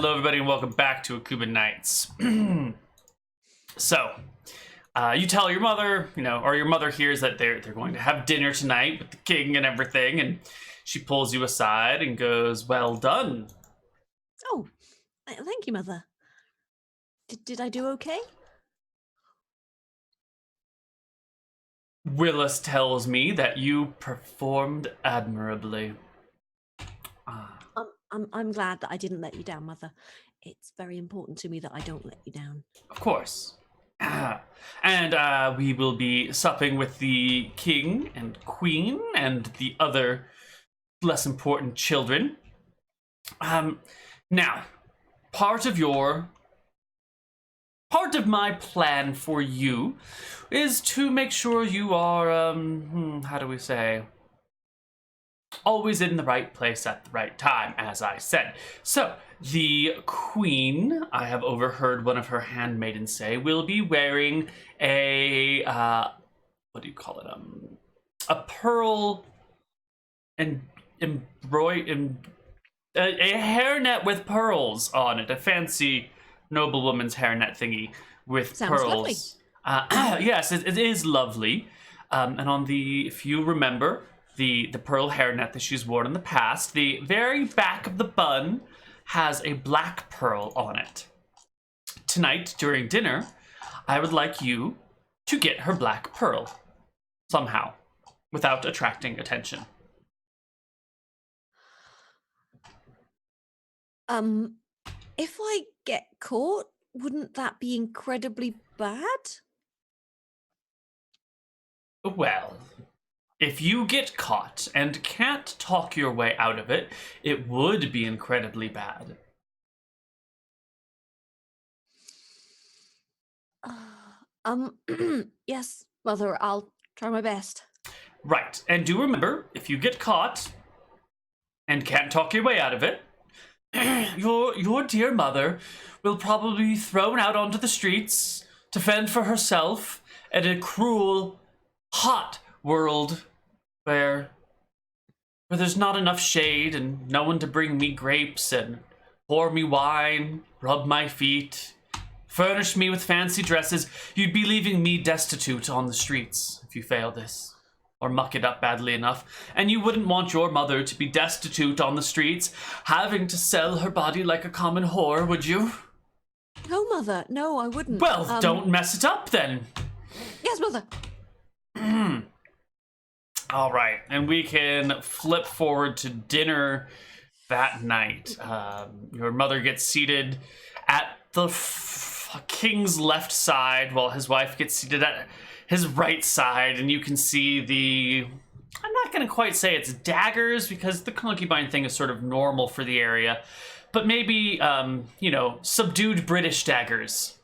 Hello, everybody, and welcome back to Akuban Nights. So, you tell your mother, or your mother hears that they're going to have dinner tonight with the king and everything, and she pulls you aside and goes, "Well done." Oh, thank you, Mother. Did I do okay? Willis tells me that you performed admirably. I'm glad that I didn't let you down, Mother. It's very important to me that I don't let you down. Of course. And we will be supping with the king and queen and the other less important children. Now, part of my plan for you is to make sure you are, how do we say, always in the right place at the right time, as I said. So, the queen, I have overheard one of her handmaidens say, will be wearing a, what do you call it, a pearl and a hairnet with pearls on it, a fancy noblewoman's hairnet thingy with Sounds pearls. Yes, it is lovely. And on the, if you remember, the pearl hairnet that she's worn in the past, the very back of the bun has a black pearl on it. Tonight, during dinner, I would like you to get her black pearl, somehow, without attracting attention. If I get caught, wouldn't that be incredibly bad? Well, if you get caught and can't talk your way out of it, it would be incredibly bad. Yes, Mother, I'll try my best. Right, and do remember, if you get caught and can't talk your way out of it, your dear mother will probably be thrown out onto the streets to fend for herself in a cruel, hot world where there's not enough shade and no one to bring me grapes and pour me wine, rub my feet, furnish me with fancy dresses. You'd be leaving me destitute on the streets if you fail this, or muck it up badly enough. And you wouldn't want your mother to be destitute on the streets, having to sell her body like a common whore, would you? No, Mother, no, I wouldn't. Well, don't mess it up then. Yes, Mother. All right, and we can flip forward to dinner that night. Your mother gets seated at the king's left side while his wife gets seated at his right side, and you can see the, I'm not going to quite say it's daggers because the concubine thing is sort of normal for the area, but maybe, subdued British daggers.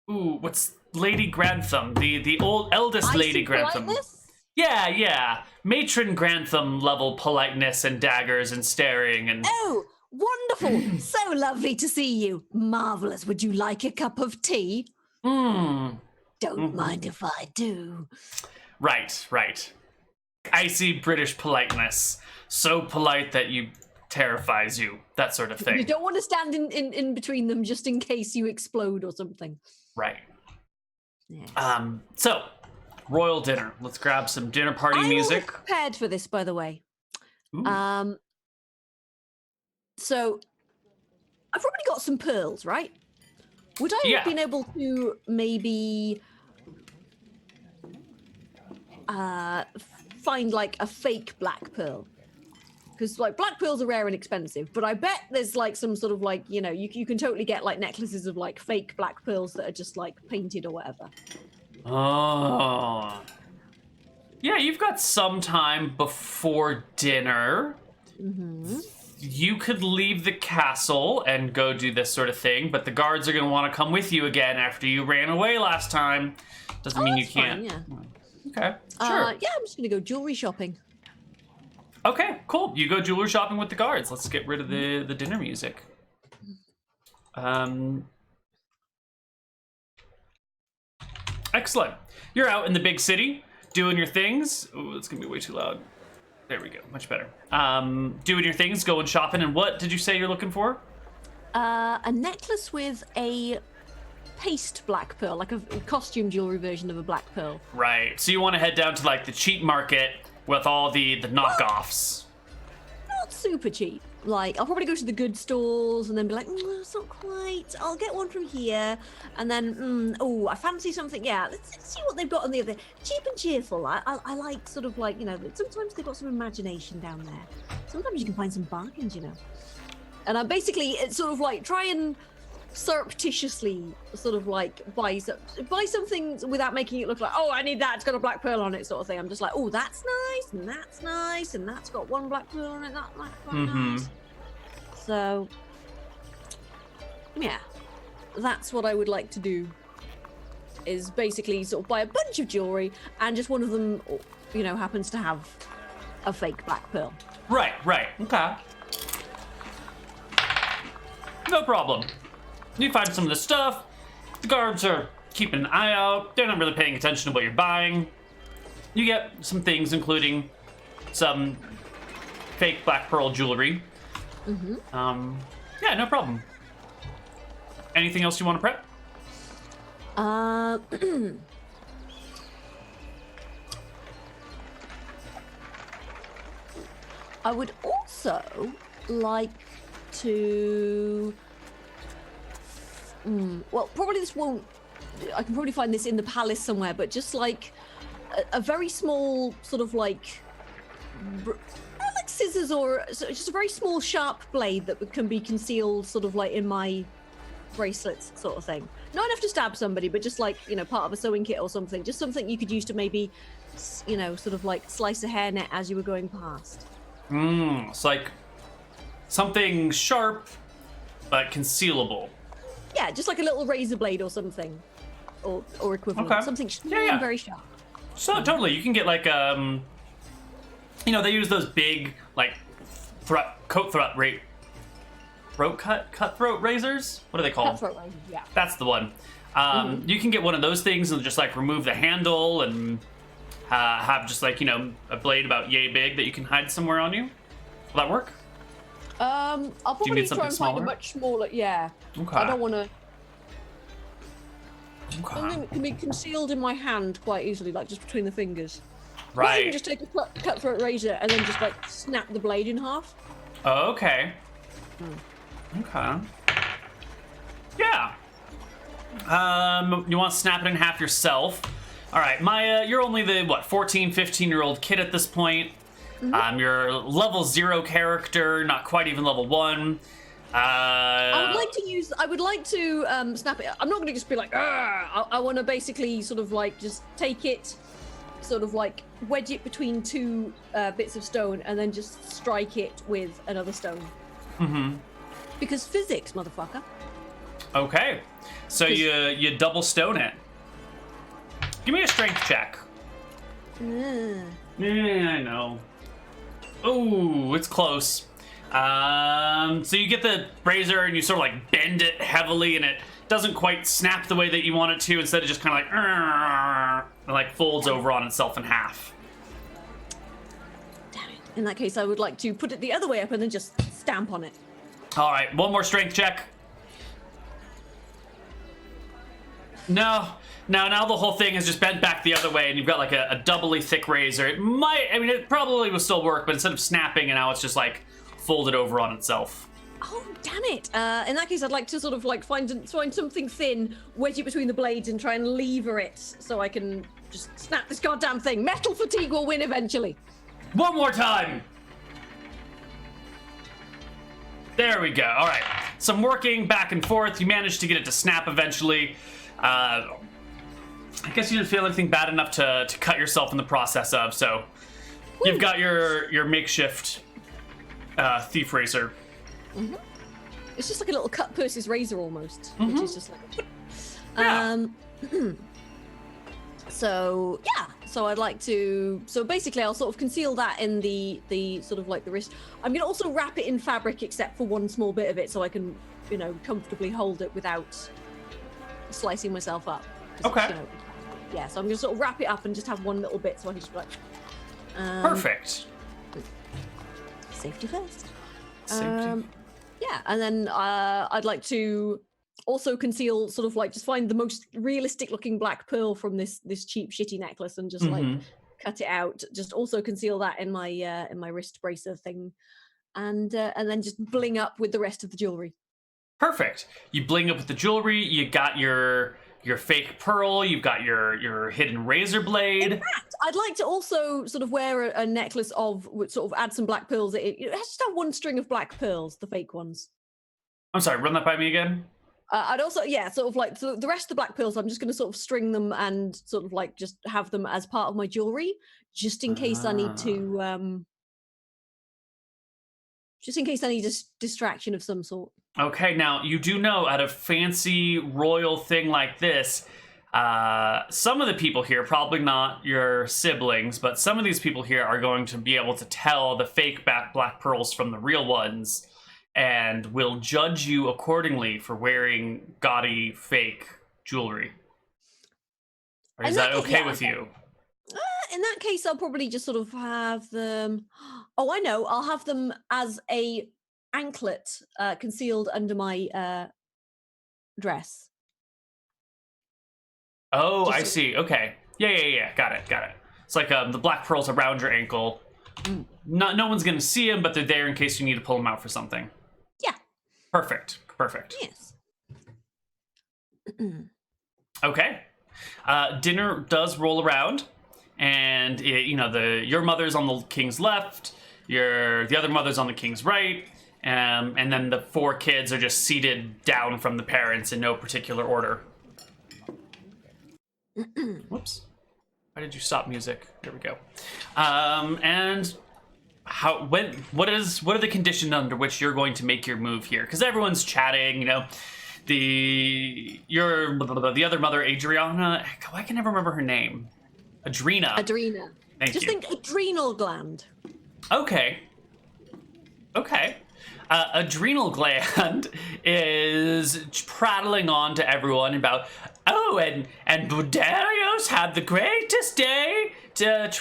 What's Lady Grantham? The eldest Lady Grantham. Politeness? Yeah. Matron Grantham level politeness and daggers and staring and... Oh, wonderful. So lovely to see you. Marvelous. Would you like a cup of tea? Don't mind if I do. Right. Icy British politeness. So polite that you terrifies you. That sort of thing. You don't want to stand in between them just in case you explode or something. Right. Yes. So, royal dinner. Let's grab some dinner party music. I'm prepared for this, by the way. Ooh. So I've probably got some pearls, right? Would I have been able to maybe find like a fake black pearl? Because like black pearls are rare and expensive, but I bet there's like some sort of like, you can totally get like necklaces of like fake black pearls that are just like painted or whatever. Oh. Yeah, you've got some time before dinner. Mm-hmm. You could leave the castle and go do this sort of thing, but the guards are going to want to come with you again after you ran away last time. Doesn't mean you can't. Fine, yeah. Okay, sure. Yeah, I'm just going to go jewelry shopping. Okay, cool. You go jewelry shopping with the guards. Let's get rid of the dinner music. Excellent. You're out in the big city doing your things. Ooh, it's gonna be way too loud. There we go. Much better. Doing your things, going shopping, and what did you say you're looking for? A necklace with a paste black pearl, like a costume jewelry version of a black pearl. Right. So you want to head down to like the cheap market with all the knockoffs. Not super cheap. Like, I'll probably go to the good stores and then be like, it's not quite. I'll get one from here. And then, I fancy something. Yeah, let's see what they've got on the other. Cheap and cheerful. I like sort of like, sometimes they've got some imagination down there. Sometimes you can find some bargains, And I basically, it's sort of like, try and surreptitiously sort of like buy something without making it look like, I need that, it's got a black pearl on it, sort of thing. I'm just like, that's nice, and that's nice, and that's got one black pearl on it, that's quite nice. So yeah, that's what I would like to do, is basically sort of buy a bunch of jewelry, and just one of them happens to have a fake black pearl. Right. Okay, no problem. You find some of the stuff. The guards are keeping an eye out. They're not really paying attention to what you're buying. You get some things, including some fake black pearl jewelry. Yeah, no problem. Anything else you want to prep? I would also like to... well, probably this won't... I can probably find this in the palace somewhere, but just like a very small sort of like... not like scissors or... just a very small sharp blade that can be concealed sort of like in my bracelets sort of thing. Not enough to stab somebody, but just like, part of a sewing kit or something. Just something you could use to maybe, sort of like slice a hairnet as you were going past. It's like something sharp, but concealable. Yeah, just like a little razor blade or something, or equivalent. Okay. Something very sharp. So totally, you can get like they use those big like cutthroat razors. What are they called? Cutthroat razors, yeah. That's the one. You can get one of those things and just like remove the handle and have just like a blade about yay big that you can hide somewhere on you. Will that work? I'll probably try and find a much smaller. Yeah. Okay. I don't want to. Okay. Something that can be concealed in my hand quite easily, like just between the fingers. Right. Or you can just take a cutthroat razor and then just like snap the blade in half. Oh, okay. Okay. Yeah. You want to snap it in half yourself. All right, Maya, you're only the 14, 15-year-old kid at this point. You're level 0 character, not quite even level 1. I would like to snap it. I'm not going to just be like, I want to basically sort of like just take it, sort of like wedge it between two bits of stone and then just strike it with another stone. Because physics, motherfucker. Okay, so you double stone it. Give me a strength check. Yeah, I know. Oh, it's close. So you get the razor and you sort of like bend it heavily and it doesn't quite snap the way that you want it to. Instead, it just kind of like folds over on itself in half. Damn it. In that case, I would like to put it the other way up and then just stamp on it. All right, one more strength check. No, now the whole thing is just bent back the other way and you've got like a doubly thick razor. It probably will still work, but instead of snapping, and now it's just like folded over on itself. Oh, damn it. In that case, I'd like to sort of like find something thin, wedge it between the blades and try and lever it so I can just snap this goddamn thing. Metal fatigue will win eventually. One more time. There we go. All right. Some working back and forth. You managed to get it to snap eventually. I guess you didn't feel anything bad enough to cut yourself in the process of, so you've got your makeshift thief razor. It's just like a little cut Percy's razor almost, which is just like so I'd like to, so basically I'll sort of conceal that in the sort of like the wrist. I'm gonna also wrap it in fabric except for one small bit of it so I can comfortably hold it without slicing myself up. Okay. So I'm gonna sort of wrap it up and just have one little bit so I can just be like perfect. safety first. Safety. Yeah, and then I'd like to also conceal, sort of like, just find the most realistic looking black pearl from this cheap shitty necklace and just like cut it out. Just also conceal that in my wrist bracer thing, and then just bling up with the rest of the jewelry. Perfect. You bling up with the jewelry. You got your fake pearl. You've got your hidden razor blade. In fact, I'd like to also sort of wear a necklace of, sort of add some black pearls. It has just have one string of black pearls, the fake ones. I'm sorry, run that by me again. I'd also, sort of like, so the rest of the black pearls, I'm just going to sort of string them and sort of like just have them as part of my jewelry, just in case I need to, just in case I need a distraction of some sort. Okay, now you do know at a fancy royal thing like this, some of the people here, probably not your siblings, but some of these people here are going to be able to tell the fake black pearls from the real ones, and will judge you accordingly for wearing gaudy fake jewelry. Or is that okay with you? In that case, I'll probably just sort of have them. Oh, I know. I'll have them as a anklet concealed under my dress. Oh, I see. Okay. Yeah. Got it. It's like the black pearls around your ankle. No one's going to see them, but they're there in case you need to pull them out for something. Yeah. Perfect. Yes. Okay. Dinner does roll around, and your mother's on the king's left, the other mother's on the king's right, and then the 4 kids are just seated down from the parents in no particular order. Whoops. Why did you stop music? There we go. And what are the conditions under which you're going to make your move here? Because everyone's chatting, the other mother, Adriana, I can never remember her name. Adrena. Thank you. Think adrenal gland. Okay. Adrenal gland is prattling on to everyone about, and Budarius had the greatest day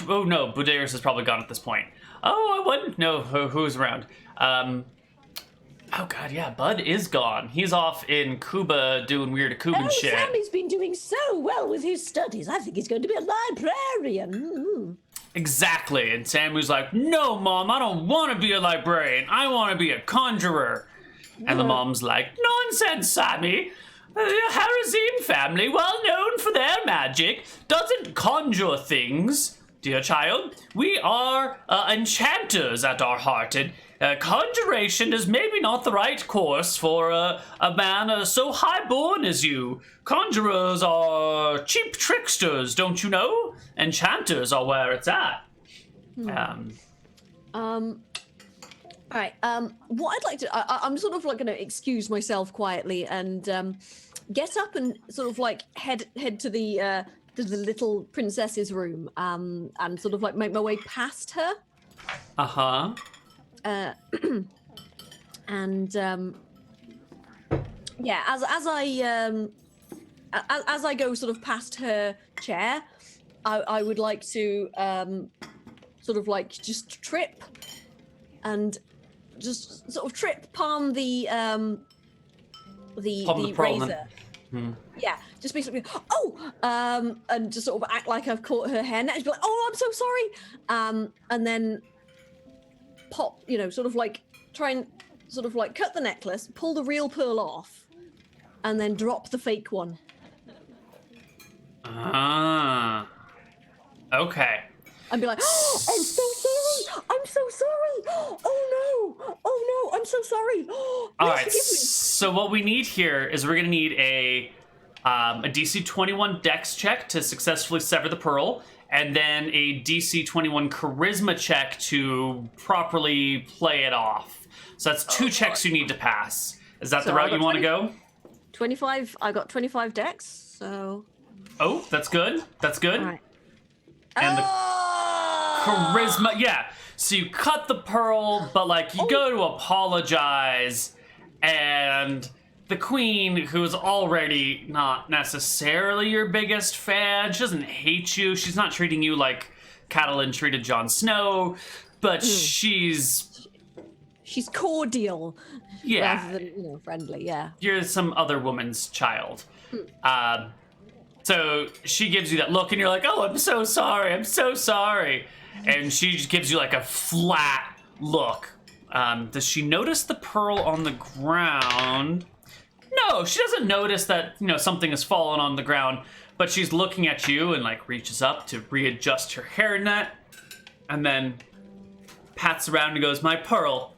oh no, Budarius is probably gone at this point. Oh, I wouldn't know who's around. Oh god, yeah, Bud is gone. He's off in Cuba doing weird Akuban shit. Sammy's been doing so well with his studies. I think he's going to be a librarian. Exactly, and Samu's like, no, Mom, I don't want to be a librarian. I want to be a conjurer. And the mom's like, nonsense, Sammy. The Harazim family, well known for their magic, doesn't conjure things, dear child. We are enchanters at our heart, and conjuration is maybe not the right course for a man so high-born as you. Conjurers are cheap tricksters, don't you know? Enchanters are where it's at. All right. What I'd like to, I'm sort of like going to excuse myself quietly and get up and sort of like head to the little princess's room, and sort of like make my way past her. And yeah, as I go sort of past her chair, I would like to sort of like just trip and just sort of palm the razor. Yeah, just basically, and just sort of act like I've caught her hair net. She'd be like, oh, I'm so sorry. And then pop, sort of like try and sort of like cut the necklace, pull the real pearl off, and then drop the fake one. Okay. And be like, oh, I'm so sorry. I'm so sorry. Oh no, I'm so sorry. All right. So what we need here is we're gonna need a DC 21 Dex check to successfully sever the pearl, and then a DC 21 Charisma check to properly play it off. So that's 2 checks you need to pass. Is that the route you want to go? 25. I got 25 Dex. So. Oh, that's good. That's good. All right. And the charisma, yeah. So you cut the pearl, but like you go to apologize, and the queen, who's already not necessarily your biggest fan, she doesn't hate you. She's not treating you like Catelyn treated Jon Snow, but she's She's cordial. Yeah. Rather than, friendly, yeah. You're some other woman's child. So she gives you that look, and you're like, oh, I'm so sorry. I'm so sorry. And she just gives you like a flat look. Does she notice the pearl on the ground? No, she doesn't notice that, something has fallen on the ground, but she's looking at you and like reaches up to readjust her hairnet and then pats around and goes, my pearl.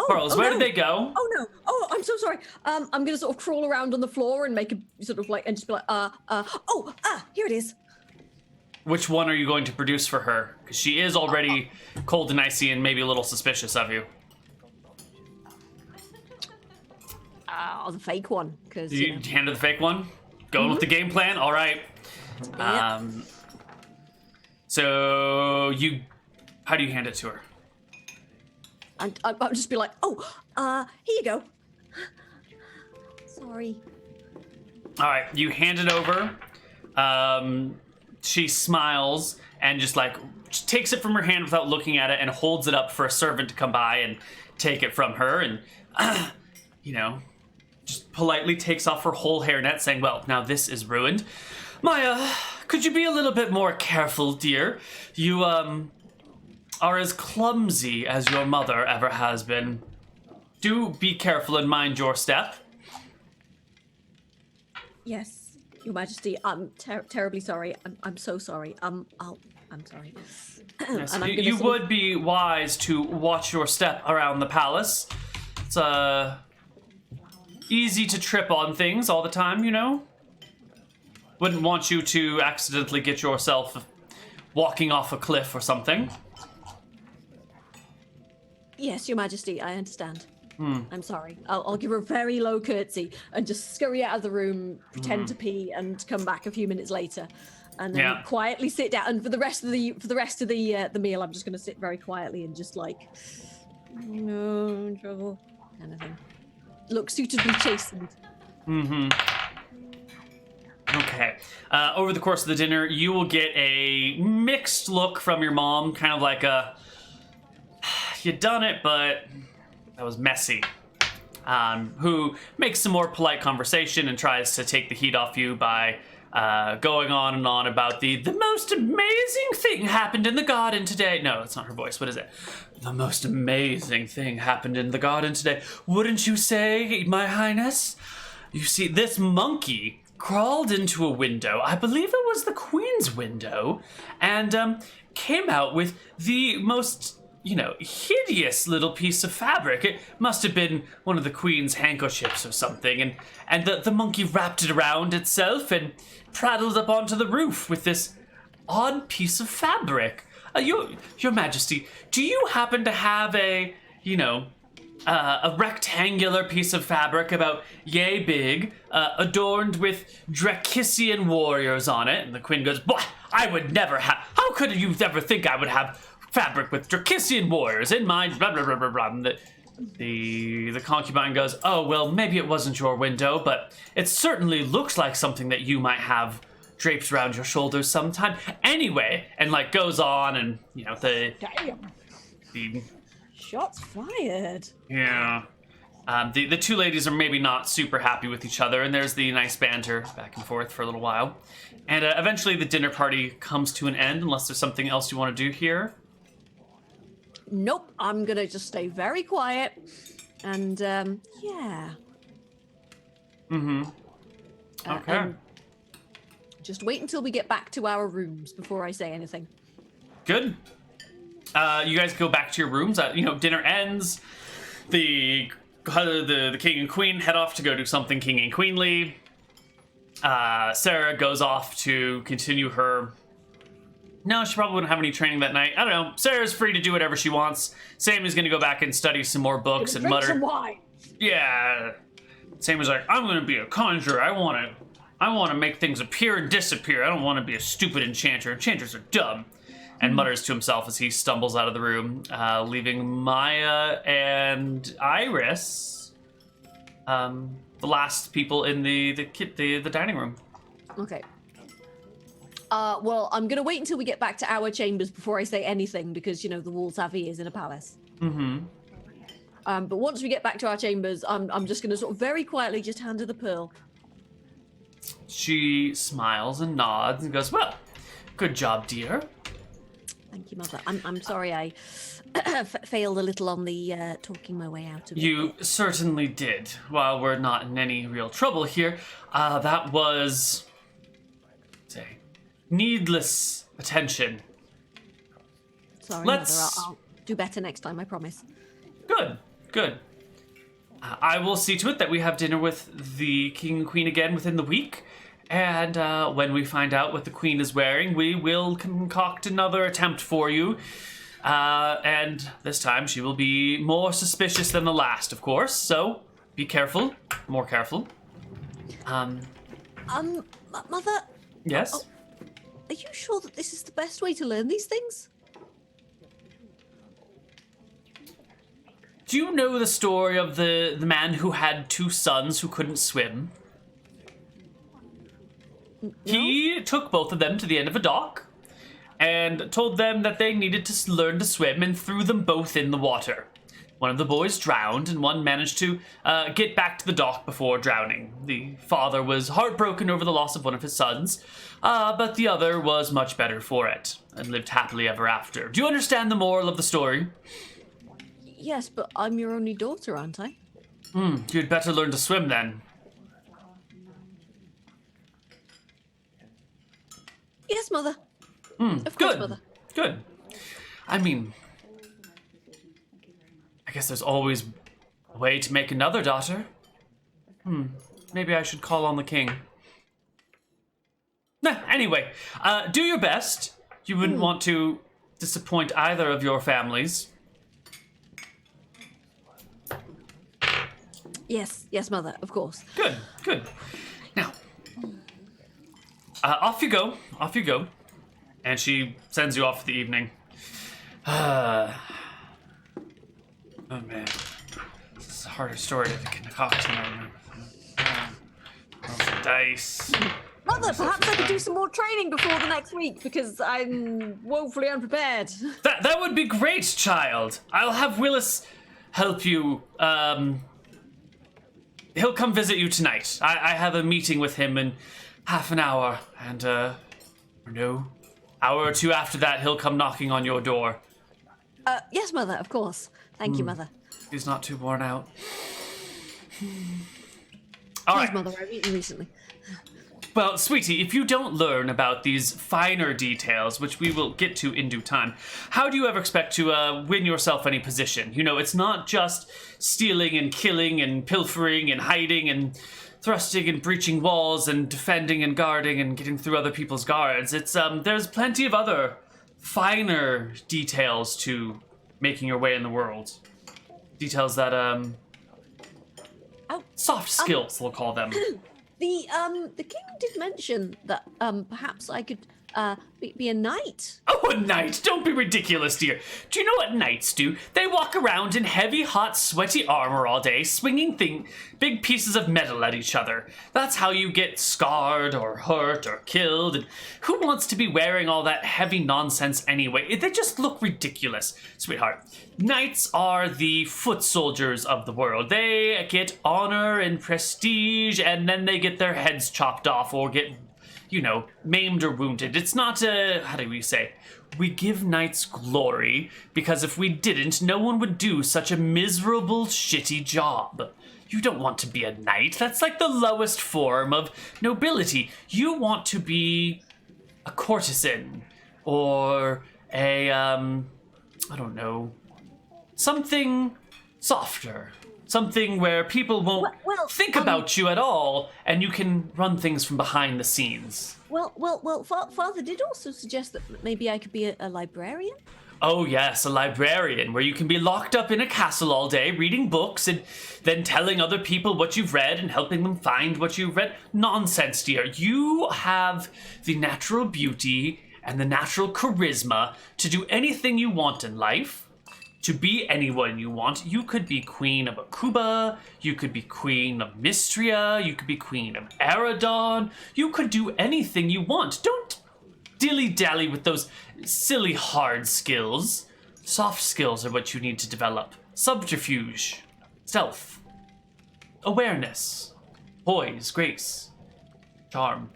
Pearls, where did they go? Oh no! Oh, I'm so sorry. I'm gonna sort of crawl around on the floor and make a sort of like, and just be like, here it is. Which one are you going to produce for her? Because she is already cold and icy and maybe a little suspicious of you. The fake one, because You handed the fake one? Going with the game plan? All right. Yep. So how do you hand it to her? And I'll just be like, here you go. Sorry. All right, you hand it over. She smiles and just takes it from her hand without looking at it and holds it up for a servant to come by and take it from her and, just politely takes off her whole hairnet saying, well, now this is ruined. Maya, could you be a little bit more careful, dear? You, are as clumsy as your mother ever has been. Do be careful and mind your step. Yes, Your Majesty. I'm terribly sorry. I'm so sorry. I'm sorry. Yes, And I'm you would be wise to watch your step around the palace. It's easy to trip on things all the time, Wouldn't want you to accidentally get yourself walking off a cliff or something. Yes, Your Majesty, I understand. I'm sorry. I'll give her a very low curtsy and just scurry out of the room, pretend to pee, and come back a few minutes later, and then quietly sit down. And for the rest of the meal, I'm just going to sit very quietly and just no trouble, kind of thing. Look suitably chastened. Okay. Over the course of the dinner, you will get a mixed look from your mom, kind of like you done it, but that was messy. Who makes some more polite conversation and tries to take the heat off you by going on and on about the most amazing thing happened in the garden today. No, that's not her voice. What is it? The most amazing thing happened in the garden today. Wouldn't you say, my highness? You see, this monkey crawled into a window, I believe it was the queen's window, and came out with the most hideous little piece of fabric. It must have been one of the queen's handkerchiefs or something, and the monkey wrapped it around itself and prattled up onto the roof with this odd piece of fabric. Your Majesty, do you happen to have a rectangular piece of fabric about yay big, adorned with Dracissian warriors on it? And the queen goes, "Bah, I would never have. How could you ever think I would have fabric with Dracissian warriors in my blah blah blah blah blah?" And the concubine goes, "Oh well, maybe it wasn't your window, but it certainly looks like something that you might have draped around your shoulders sometime." Anyway, and goes on, and the Shots fired. Yeah. The two ladies are maybe not super happy with each other, and there's the nice banter back and forth for a little while. And eventually the dinner party comes to an end, unless there's something else you want to do here. Nope, I'm gonna just stay very quiet, and yeah. Okay. Just wait until we get back to our rooms before I say anything. Good. You guys go back to your rooms. Dinner ends. The king and queen head off to go do something king and queenly. Sarah goes off to continue her. No, she probably wouldn't have any training that night. I don't know. Sarah's free to do whatever she wants. Sam is going to go back and study some more books and mutter. Drink some wine. Yeah. Sam is like, I'm going to be a conjurer. I want to make things appear and disappear. I don't want to be a stupid enchanter. Enchanters are dumb. And mutters to himself as he stumbles out of the room, leaving Maya and Iris, the last people in the dining room. Okay. Well, I'm gonna wait until we get back to our chambers before I say anything, because the walls have ears in a palace. But once we get back to our chambers, I'm just going to sort of very quietly just hand her the pearl. She smiles and nods and goes, well, good job, dear. Thank you, Mother. I'm sorry I failed a little on the talking my way out of it. You certainly did. While we're not in any real trouble here, that was, say, needless attention. Sorry, Mother. I'll do better next time, I promise. Good, good. I will see to it that we have dinner with the king and queen again within the week. And when we find out what the queen is wearing, we will concoct another attempt for you. And this time she will be more suspicious than the last, of course. So be careful, more careful. Mother? Yes? Are you sure that this is the best way to learn these things? Do you know the story of the man who had 2 sons who couldn't swim? No? He took both of them to the end of a dock and told them that they needed to learn to swim and threw them both in the water. One of the boys drowned and one managed to get back to the dock before drowning. The father was heartbroken over the loss of one of his sons, but the other was much better for it and lived happily ever after. Do you understand the moral of the story? Yes, but I'm your only daughter, aren't I? You'd better learn to swim then. Yes, Mother. Of course, Good. Mother. Good. I mean, I guess there's always a way to make another daughter. Maybe I should call on the king. Nah, anyway, do your best. You wouldn't want to disappoint either of your families. Yes, Mother, of course. Good, good. Now, off you go. And she sends you off for the evening. Oh man, this is a harder story to concoct than I remember. Roll some dice. Mother, perhaps I could do some more training before the next week because I'm woefully unprepared. That would be great, child. I'll have Willis help you. He'll come visit you tonight. I have a meeting with him in half an hour, and hour or two after that, he'll come knocking on your door. Yes, Mother, of course. Thank you, Mother. He's not too worn out. All Yes, right. Mother, I've eaten recently. Well, sweetie, if you don't learn about these finer details, which we will get to in due time, how do you ever expect to win yourself any position? You know, it's not just stealing and killing and pilfering and hiding and thrusting and breaching walls and defending and guarding and getting through other people's guards. It's there's plenty of other finer details to making your way in the world. Details that soft skills, we'll call them. The king did mention that perhaps I could be a knight. Oh, a knight! Don't be ridiculous, dear. Do you know what knights do? They walk around in heavy, hot, sweaty armor all day, swinging big pieces of metal at each other. That's how you get scarred or hurt or killed. And who wants to be wearing all that heavy nonsense anyway? They just look ridiculous. Sweetheart, knights are the foot soldiers of the world. They get honor and prestige, and then they get their heads chopped off or get maimed or wounded. It's not how do we say? We give knights glory, because if we didn't, no one would do such a miserable, shitty job. You don't want to be a knight. That's like the lowest form of nobility. You want to be a courtesan, or a, I don't know, something softer. Something where people won't think about you at all, and you can run things from behind the scenes. Well, Father did also suggest that maybe I could be a librarian. Oh yes, a librarian, where you can be locked up in a castle all day, reading books, and then telling other people what you've read and helping them find what you've read. Nonsense, dear. You have the natural beauty and the natural charisma to do anything you want in life. To be anyone you want. You could be queen of Akuban, you could be queen of Mistria, you could be queen of Eridon. You could do anything you want. Don't dilly-dally with those silly hard skills. Soft skills are what you need to develop. Subterfuge, stealth, awareness, poise, grace, charm.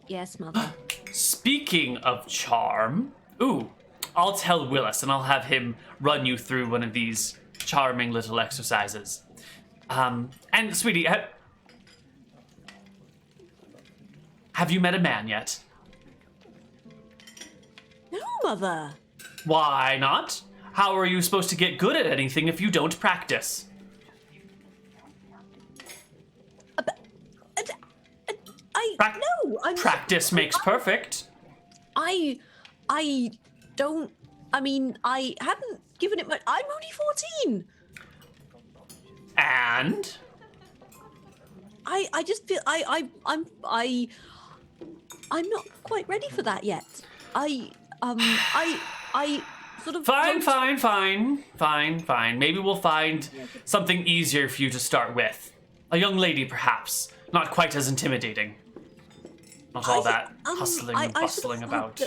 Yes, mother. Speaking of charm, I'll tell Willis and I'll have him run you through one of these charming little exercises. And sweetie, have you met a man yet? No, mother. Why not? How are you supposed to get good at anything if you don't practice? Practice makes perfect. I don't. I mean, I haven't given it much. I'm only 14. And I just feel I'm not quite ready for that yet. I sort of Fine. Maybe we'll find something easier for you to start with. A young lady, perhaps. Not quite as intimidating. Not all that hustling and bustling about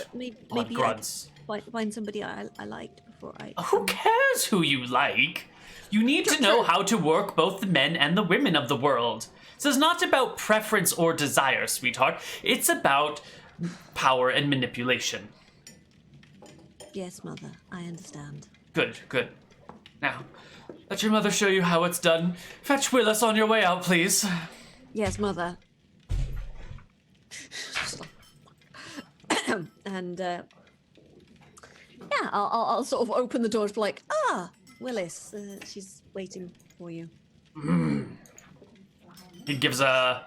blood grunts. Find somebody I liked before I. Who cares who you like? You need to know how to work both the men and the women of the world. This is not about preference or desire, sweetheart. It's about power and manipulation. Yes, mother, I understand. Good. Now, let your mother show you how it's done. Fetch Willis on your way out, please. Yes, mother. And yeah, I'll sort of open the door to be like, Willis, she's waiting for you. He gives a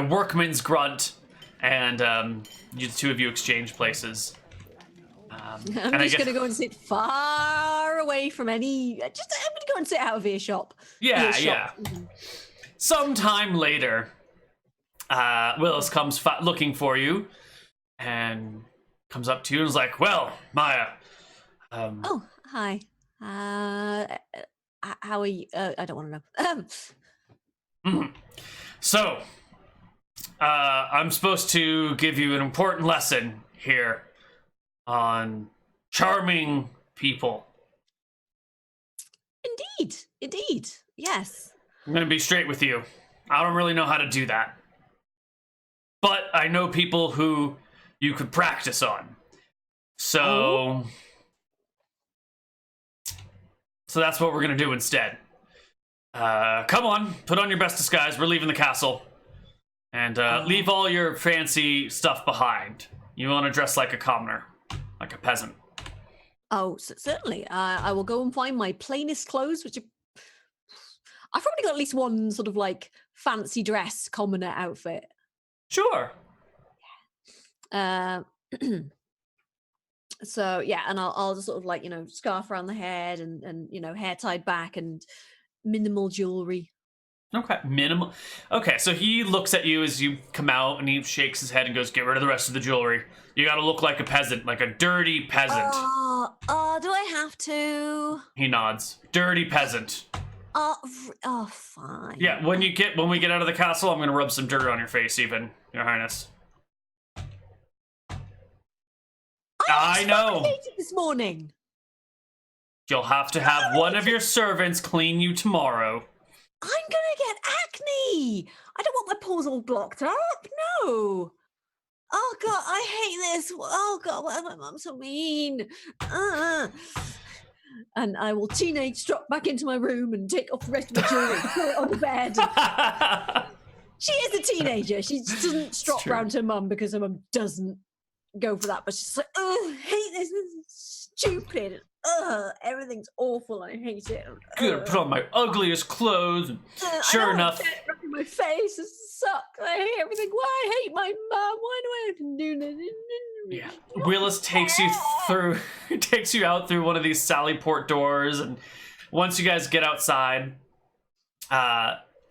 workman's grunt, and you two of you exchange places. I'm just gonna go and sit far away from any. I'm gonna go and sit out of earshot. Yeah. Mm-hmm. Sometime later, Willis comes looking for you, and comes up to you and is like, "Well, Maya." Oh, hi. How are you? I don't want to know. So, I'm supposed to give you an important lesson here on charming people. Indeed. Yes. I'm gonna be straight with you. I don't really know how to do that. But I know people who you could practice on. So that's what we're gonna do instead. Come on, put on your best disguise. We're leaving the castle. And leave all your fancy stuff behind. You want to dress like a commoner, like a peasant. Oh, certainly. I will go and find my plainest clothes, which I've probably got at least one sort of like fancy dress commoner outfit. Sure. So yeah, and I'll just sort of like, scarf around the head and hair tied back and minimal jewelry. Okay, minimal. Okay, so he looks at you as you come out and he shakes his head and goes, "Get rid of the rest of the jewelry. You gotta look like a peasant, like a dirty peasant." Do I have to? He nods. Dirty peasant. Fine. Yeah, when we get out of the castle, I'm gonna rub some dirt on your face, even, Your Highness. I know. This morning. You'll have to have one of your servants clean you tomorrow. I'm gonna get acne. I don't want my pores all blocked up. No. Oh God, I hate this. Oh God, why is my mum so mean? And I will teenage strut back into my room and take off the rest of the jewelry, throw it on the bed. She is a teenager. She just doesn't strut round her mum because her mum doesn't go for that. But she's like, I hate this. This is stupid. Everything's awful. I hate it. Gonna put on my ugliest clothes. And sure enough, my face sucks. I hate everything. Why I hate my mum? Why do I have to do this? Yeah, Willis takes you out through one of these Sallyport doors, and once you guys get outside,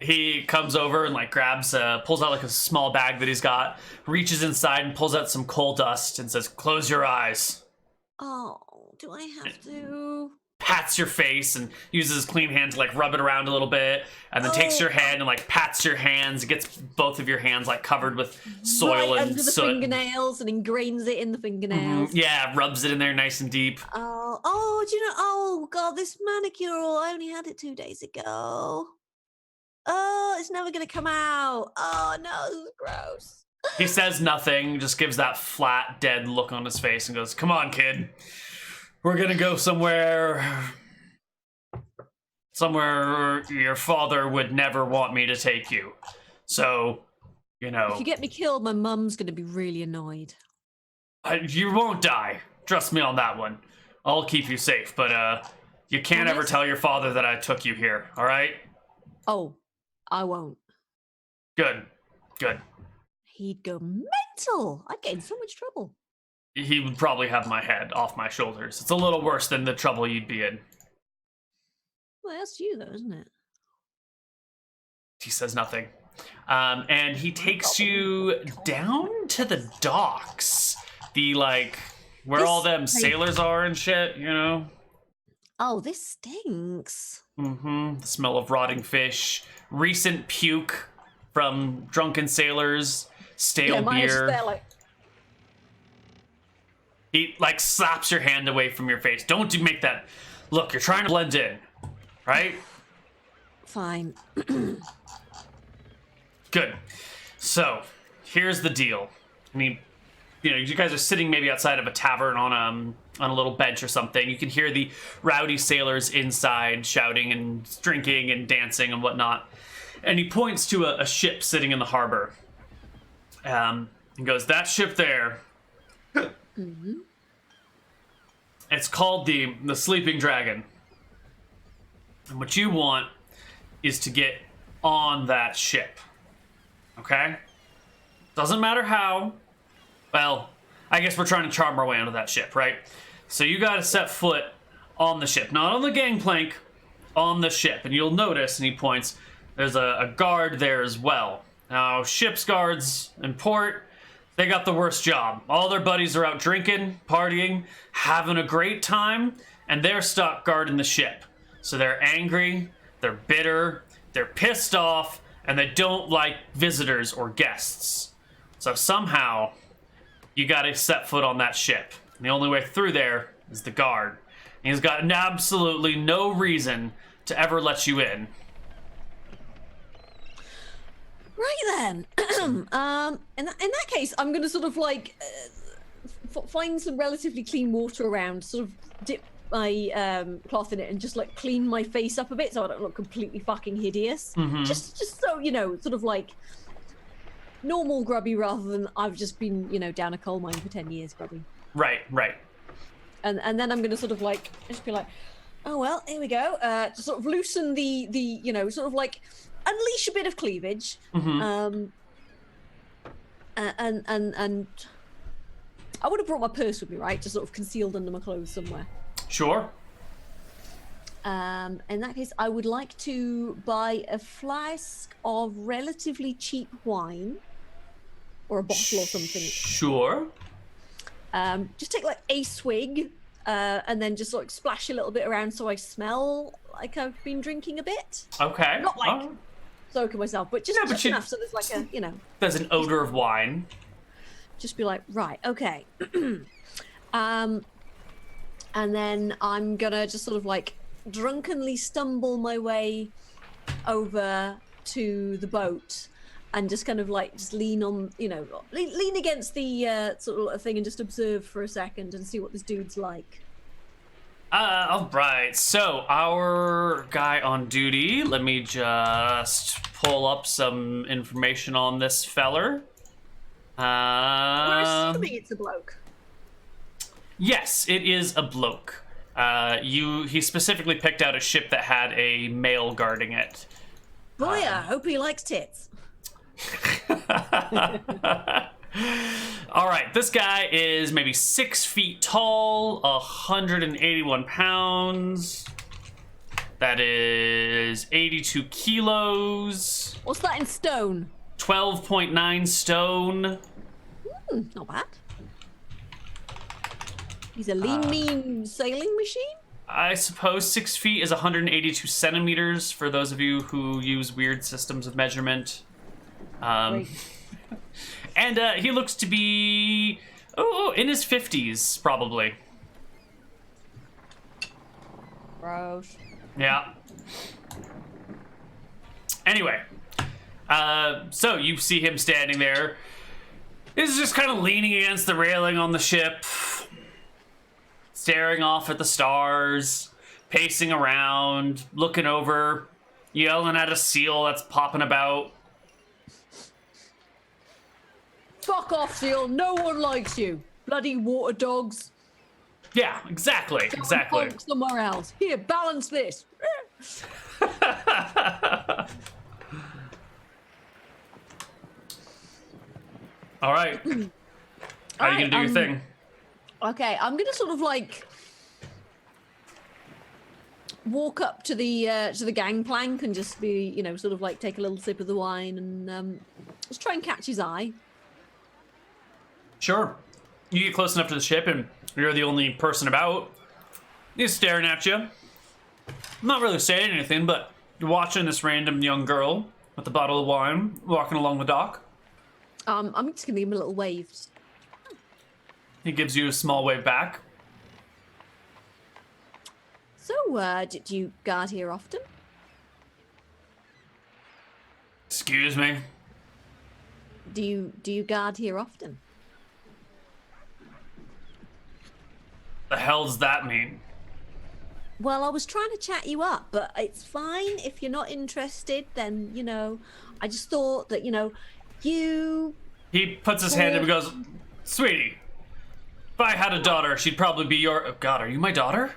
he comes over and like pulls out like a small bag that he's got, reaches inside and pulls out some coal dust and says, "Close your eyes." Oh, do I have to? pats your face and uses his clean hand to like rub it around a little bit, and then takes your hand and like pats your hands, gets both of your hands like covered with soil right and under the soot. fingernails and ingrains it in the fingernails. Yeah, rubs it in there nice and deep. Oh, do you know? Oh God, this manicure! I only had it 2 days ago. Oh, it's never gonna come out. Oh no, this is gross. He says nothing, just gives that flat, dead look on his face and goes, "Come on, kid. We're gonna go somewhere your father would never want me to take you. So, you know." If you get me killed, my mum's gonna be really annoyed. You won't die. Trust me on that one. I'll keep you safe, but you can't ever tell your father that I took you here, all right? Oh, I won't. Good. He'd go mental. I'd get in so much trouble. He would probably have my head off my shoulders. It's a little worse than the trouble you'd be in. Well, that's you, though, isn't it? He says nothing. And he takes you down to the docks. The, like, where all them sailors are and shit, you know? Oh, this stinks. The smell of rotting fish, recent puke from drunken sailors, stale beer. He, like, slaps your hand away from your face. Don't you make that... Look, you're trying to blend in, right? Fine. Good. So, here's the deal. I mean, you know, you guys are sitting maybe outside of a tavern on a little bench or something. You can hear the rowdy sailors inside shouting and drinking and dancing and whatnot. And he points to a ship sitting in the harbor. And goes, "That ship there. It's called the Sleeping Dragon. And what you want is to get on that ship. Okay? Doesn't matter how. Well, I guess we're trying to charm our way onto that ship, right? So you gotta set foot on the ship. Not on the gangplank, on the ship. And you'll notice," and he points, "there's a guard there as well. Now, ship's guards in port, they got the worst job. All their buddies are out drinking, partying, having a great time, and they're stuck guarding the ship. So they're angry, they're bitter, they're pissed off, and they don't like visitors or guests. So somehow, you gotta set foot on that ship. And the only way through there is the guard. And he's got absolutely no reason to ever let you in." Right then. In that case, I'm going to sort of like find some relatively clean water around, sort of dip my cloth in it and just like clean my face up a bit so I don't look completely fucking hideous. Just so, you know, sort of like normal grubby rather than I've just been, you know, down a coal mine for 10 years grubby. Right. And then I'm going to sort of like, just be like, oh, well, here we go. To sort of loosen the, you know, sort of like unleash a bit of cleavage. And I would have brought my purse with me, right? Just sort of concealed under my clothes somewhere. Sure. In that case, I would like to buy a flask of relatively cheap wine. Or a bottle or something. Sure. Just take like a swig, and then just like splash a little bit around so I smell like I've been drinking a bit. Okay. Not like soaking myself, but just enough so there's like a, you know. There's an odor of wine. Just be like, right, okay. And then I'm gonna just sort of like drunkenly stumble my way over to the boat and just kind of like just lean on, you know, lean against the sort of thing and just observe for a second and see what this dude's like. All right. So our guy on duty, let me just pull up some information on this feller. We're assuming it's a bloke. Yes, it is a bloke. He specifically picked out a ship that had a male guarding it. Boy, I hope he likes tits. All right, this guy is maybe 6 feet tall, 181 pounds. That is 82 kilos. What's that in stone? 12.9 stone. Not bad. He's a lean, mean sailing machine? I suppose 6 feet is 182 centimeters for those of you who use weird systems of measurement. And he looks to be, in his 50s, probably. Gross. Yeah. Anyway, so you see him standing there. He's just kind of leaning against the railing on the ship, staring off at the stars, pacing around, looking over, yelling at a seal that's popping about. Fuck off, Seal. No one likes you. Bloody water dogs. Yeah, exactly. Go somewhere else. Here, balance this. All right. How are you gonna do your thing? Okay, I'm gonna sort of like walk up to the gangplank and just be, you know, sort of like take a little sip of the wine and just try and catch his eye. Sure. You get close enough to the ship and you're the only person about. He's staring at you. Not really saying anything, but you're watching this random young girl with a bottle of wine walking along the dock. I'm just gonna give him a little wave. He gives you a small wave back. So, do you guard here often? Excuse me? Do you guard here often? The hell does that mean? Well, I was trying to chat you up, but it's fine if you're not interested. Then, you know, I just thought that, you know, you. He puts his hand up and goes, "Sweetie, if I had a daughter, she'd probably be your." Oh God, are you my daughter?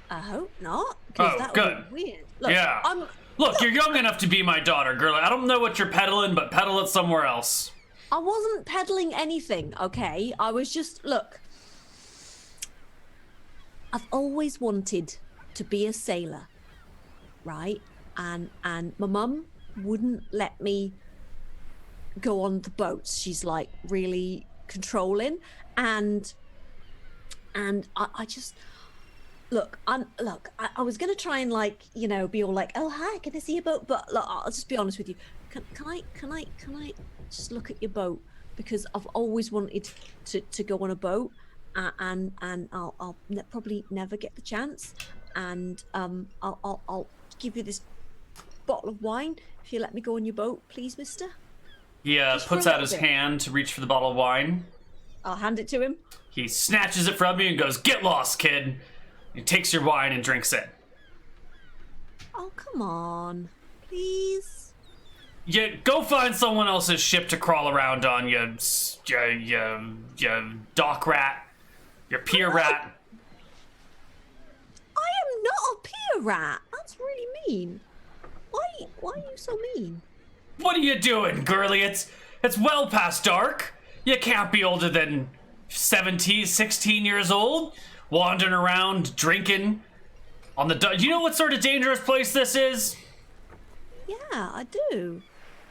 I hope not. 'Cause Oh, that good. would be weird. Look, Yeah. Look, you're young enough to be my daughter, girl. I don't know what you're peddling, but peddle it somewhere else. I wasn't peddling anything, okay? I was just, look. I've always wanted to be a sailor, right? And my mum wouldn't let me go on the boats. She's like really controlling, and I just I was gonna try and, like, you know, be all like, oh hi, can I see your boat? But look, I'll just be honest with you. Can I just look at your boat, because I've always wanted to go on a boat. And I'll probably never get the chance, and I'll give you this bottle of wine if you let me go on your boat, please, mister. He puts out his hand to reach for the bottle of wine. I'll hand it to him. He snatches it from you and goes, "Get lost, kid." He takes your wine and drinks it. Oh, come on, please. Yeah, go find someone else's ship to crawl around on, you dock rat. Your pier rat. I am not a pier rat. That's really mean. Why are you so mean? What are you doing, girlie? It's well past dark. You can't be older than 17, 16 years old, wandering around drinking on the dock. You know what sort of dangerous place this is? Yeah, I do.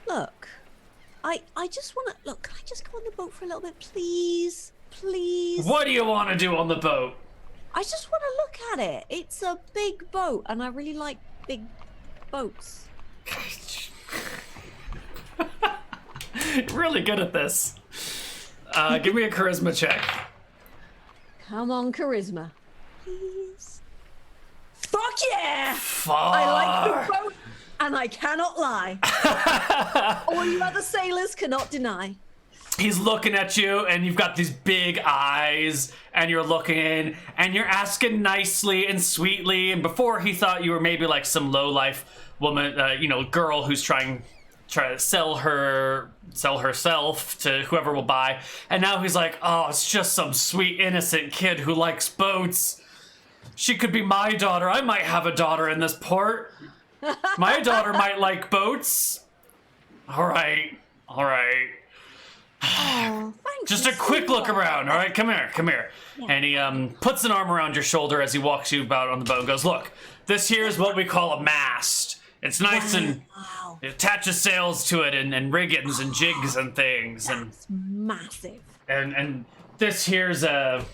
Look, I just want to look. Can I just go on the boat for a little bit, please? Please. What do you want to do on the boat? I just want to look at it. It's a big boat, and I really like big boats. You're really good at this. Give me a charisma check. Come on, charisma. Please. Fuck yeah! Fuck. I like the boat, and I cannot lie. All you other sailors cannot deny. He's looking at you, and you've got these big eyes, and you're looking, and you're asking nicely and sweetly, and before he thought you were maybe like some low-life woman, girl who's trying to sell herself to whoever will buy, and now he's like, oh, it's just some sweet, innocent kid who likes boats. She could be my daughter. I might have a daughter in this port. My daughter might like boats. All right. Oh, thanks. Just a quick look around, all right? Come here. Yeah. And he puts an arm around your shoulder as he walks you about on the boat and goes, look, this here is what we call a mast. It's nice and it attaches sails to it and riggings and jigs and things. That's massive. And this here's a...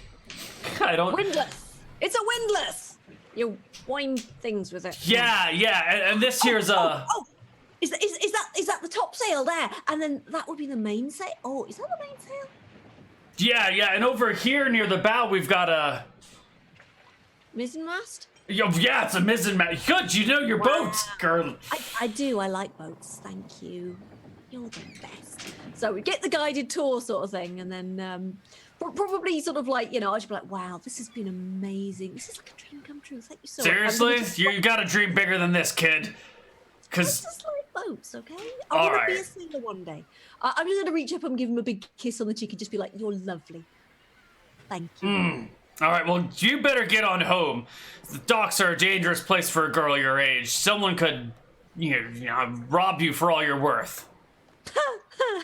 Windlass. It's a windlass. You wind things with it. Yeah, and this here's a. Oh, is that the top sail there? And then that would be the main sail. Oh, is that the main sail? Yeah, and over here near the bow we've got a. Mizzenmast? Yeah, it's a mizzenmast. Good, you know your boats, girl. I do. I like boats. Thank you. You're the best. So we get the guided tour sort of thing, and then probably sort of like, you know, I should be like, wow, this has been amazing. This is like a dream come true. Thank you so much. Seriously? You gotta dream bigger than this, kid. I Cause just like boats, okay? I All want right. to be a sailor one day. I'm just gonna reach up and give him a big kiss on the cheek and just be like, "You're lovely. Thank you." all right, well, you better get on home. The docks are a dangerous place for a girl your age. Someone could, you know, rob you for all you're worth.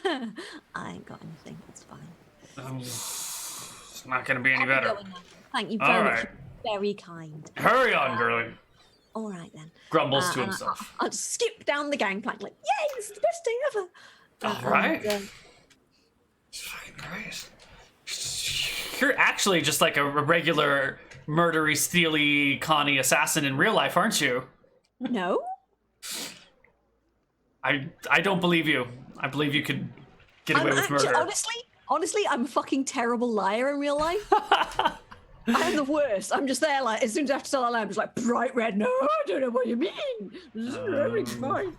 I ain't got anything. It's fine. It's not gonna be any I'll be better. going now. Thank you All very much. right. You're very kind. Hurry on, girlie. All right then. Grumbles to And himself. I'll just skip down the gangplank like, "Yay! This is the best day ever." All right. And, It's fucking great. You're actually just like a regular murdery, steely, conny assassin in real life, aren't you? no. I don't believe you. I believe you could get away I'm with actually, murder. honestly, I'm a fucking terrible liar in real life. I'm the worst. I'm just there, like, as soon as I have to tell a lie, I'm just like, bright red. No, I don't know what you mean. This is everything's fine.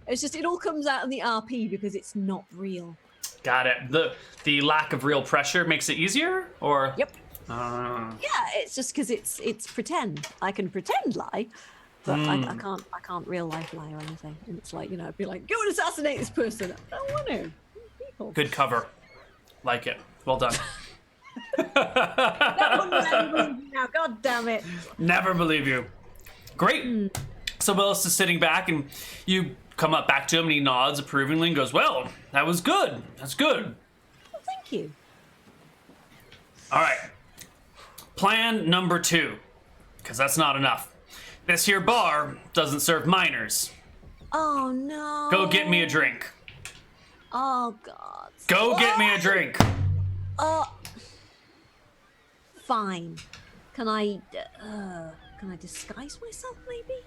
It's just, it all comes out in the RP because it's not real. Got it. The lack of real pressure makes it easier, or Yep. Yeah, it's just because it's pretend. I can pretend lie, but I can't real life lie or anything. And it's like, you know, I'd be like, go and assassinate this person. I don't want to. People. good cover. Like it. Well done. That one was angry now. God damn it. Never believe you. Great. So Willis is sitting back, and you come up back to him, and he nods approvingly and goes, "Well, that was good. That's good. Well, thank you. All right. Plan number 2, because that's not enough. This here bar doesn't serve minors. Oh no. Go get me a drink. Oh god. Go get me a drink." Fine. Can I disguise myself maybe?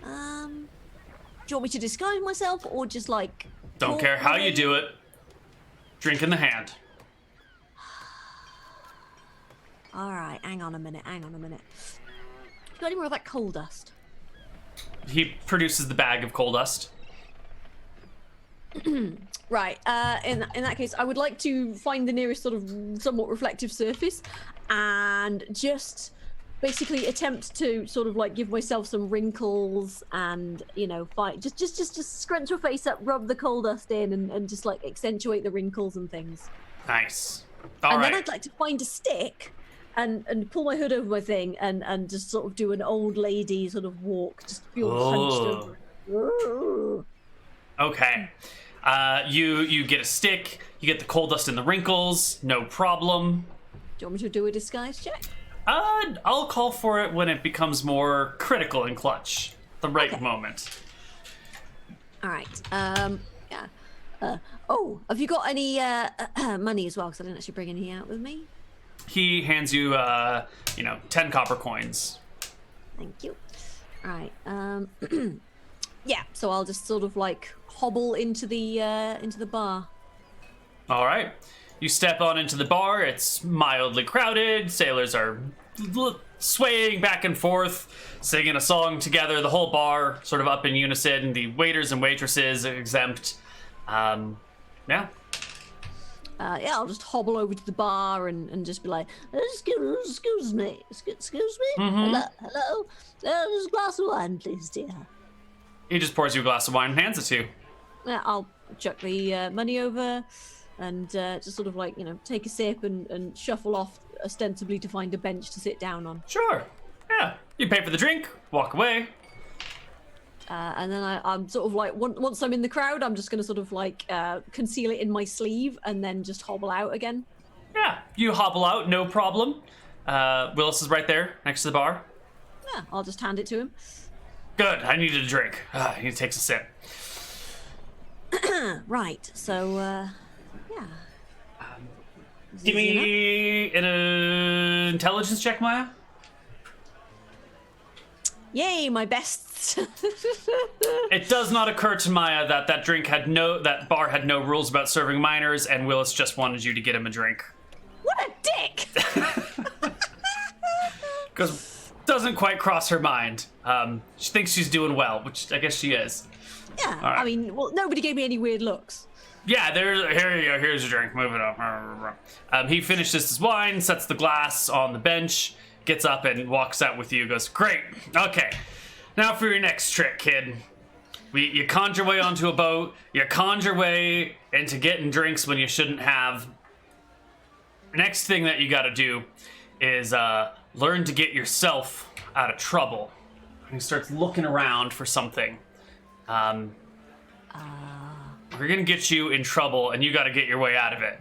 Do you want me to disguise myself or just like Don't talk care how away? you do it. Drink in the hand. All right, hang on a minute. You got any more of that coal dust? He produces the bag of coal dust. Right. In that case, I would like to find the nearest sort of somewhat reflective surface, and just basically attempt to sort of like give myself some wrinkles, and you know, fight. Just scrunch my face up, rub the coal dust in, and just like accentuate the wrinkles and things. Nice. And then I'd like to find a stick. And pull my hood over my thing and just sort of do an old lady sort of walk, just feel hunched over. Okay. You get a stick. You get the coal dust and the wrinkles. No problem. Do you want me to do a disguise check? I'll call for it when it becomes more critical and clutch. The right Okay. moment. All right. Yeah. Oh, have you got any money as well? Because I didn't actually bring any out with me. He hands you, 10 copper coins. Thank you. All right. Yeah. So I'll just sort of like hobble into the bar. All right. You step on into the bar. It's mildly crowded. Sailors are swaying back and forth, singing a song together. The whole bar sort of up in unison. The waiters and waitresses are exempt. Yeah. Yeah, I'll just hobble over to the bar and just be like, excuse me, hello, just a glass of wine, please, dear. He just pours you a glass of wine and hands it to you. Yeah, I'll chuck the money over and just sort of like, you know, take a sip and shuffle off ostensibly to find a bench to sit down on. Sure. Yeah. You pay for the drink, walk away. And then I'm sort of like, once I'm in the crowd, I'm just going to sort of like conceal it in my sleeve and then just hobble out again. Yeah. You hobble out, no problem. Willis is right there next to the bar. Yeah, I'll just hand it to him. Good. I needed a drink. He takes a sip. Right, so, yeah. Give me an intelligence check, Maya. Yay, my best. It does not occur to Maya that that bar had no rules about serving minors, and Willis just wanted you to get him a drink. What a dick! Because doesn't quite cross her mind. She thinks she's doing well, which I guess she is. Yeah, right. I mean, well, nobody gave me any weird looks. Yeah, here you go. Here's your drink. Move it up. He finishes his wine, sets the glass on the bench, gets up and walks out with you. Goes, great. Okay, now for your next trick, kid. You conjure way onto a boat. You conjure way into getting drinks when you shouldn't have. Next thing that you got to do is learn to get yourself out of trouble. And he starts looking around for something. We're gonna get you in trouble, and you got to get your way out of it.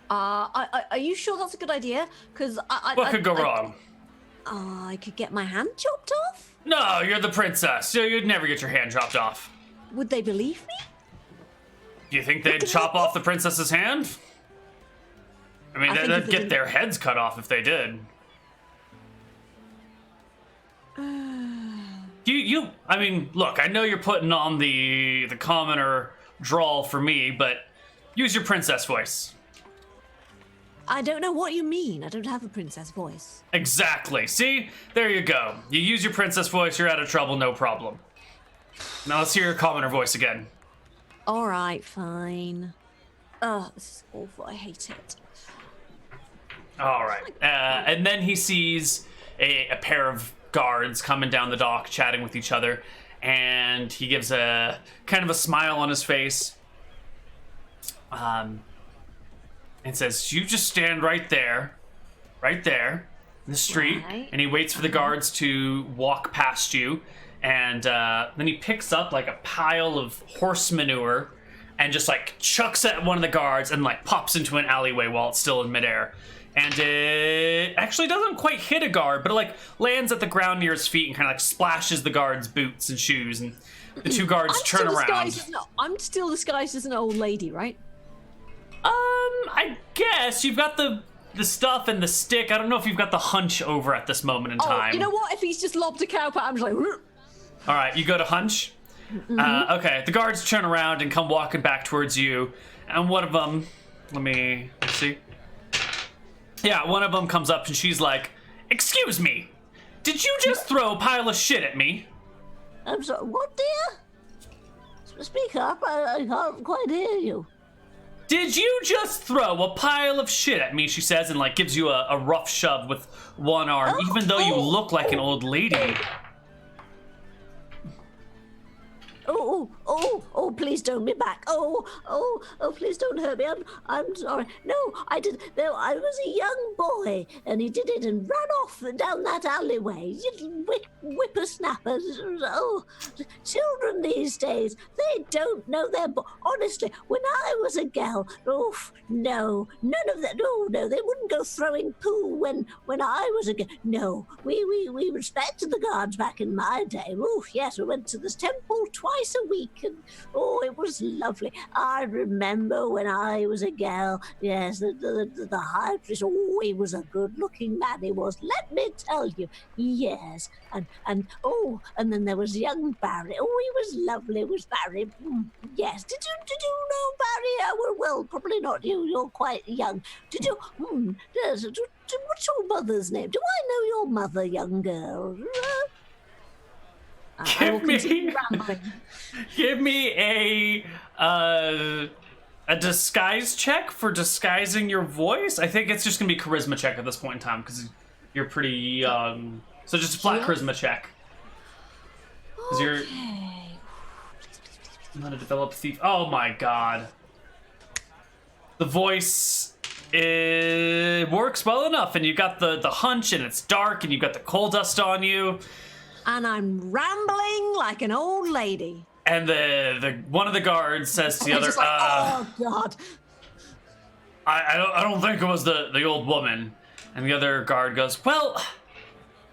Are you sure that's a good idea? Because What could go wrong? I could get my hand chopped off. No, you're the princess. So you'd never get your hand chopped off. Would they believe me? Do you think they'd chop off the princess's hand? I mean, they'd get their heads cut off if they did. I mean, look, I know you're putting on the commoner drawl for me, but use your princess voice. I don't know what you mean. I don't have a princess voice. Exactly. See? There you go. You use your princess voice, you're out of trouble, no problem. Now let's hear your commoner voice again. All right, fine. Oh, this is awful. I hate it. All right. And then he sees a pair of guards coming down the dock, chatting with each other, and he gives a kind of a smile on his face, and says, "You just stand right there in the street." Right. And he waits for the guards to walk past you, and then he picks up like a pile of horse manure and just like chucks at one of the guards and like pops into an alleyway while it's still in midair. And it actually doesn't quite hit a guard, but it like lands at the ground near his feet and kind of like splashes the guard's boots and shoes. And the two guards turn around. I'm still disguised as an old lady, right? I guess you've got the stuff and the stick. I don't know if you've got the hunch over at this moment in time. You know what? If he's just lobbed a cow pat, I'm just like, "Root." All right, you go to hunch. Okay, the guards turn around and come walking back towards you, and one of them, let's see. Yeah, one of them comes up and she's like, "Excuse me, did you just throw a pile of shit at me?" I'm sorry, what, dear? Speak up, I can't quite hear you. "Did you just throw a pile of shit at me?" she says, and like gives you a rough shove with one arm, even though you look like an old lady. Oh, please don't be back. Oh, please don't hurt me. I'm sorry. No, I did. No, I was a young boy, and he did it and ran off down that alleyway. Little whippersnappers. Oh, children these days, they don't know their. Honestly, when I was a gal, no, none of that. No, they wouldn't go throwing poo when I was a gal. No, we respected the guards back in my day. Oh, yes, we went to this temple twice a week, and it was lovely. I remember when I was a gal. Yes, the high priest. Oh, he was a good-looking man. He was. Let me tell you. Yes, and then there was young Barry. Oh, he was lovely. It was Barry. Yes. Did you know Barry? Well, probably not. You're quite young. Did you? Yes. What's your mother's name? Do I know your mother, young girl? Give me a disguise check for disguising your voice. I think it's just gonna be charisma check at this point in time because you're pretty young. So just a flat charisma check. Because you're gonna develop thief. Oh my god. The voice it works well enough, and you got the hunch, and it's dark, and you've got the coal dust on you. And I'm rambling like an old lady. And the one of the guards says to the other, just like, "Oh God!" I don't think it was the old woman. And the other guard goes, "Well,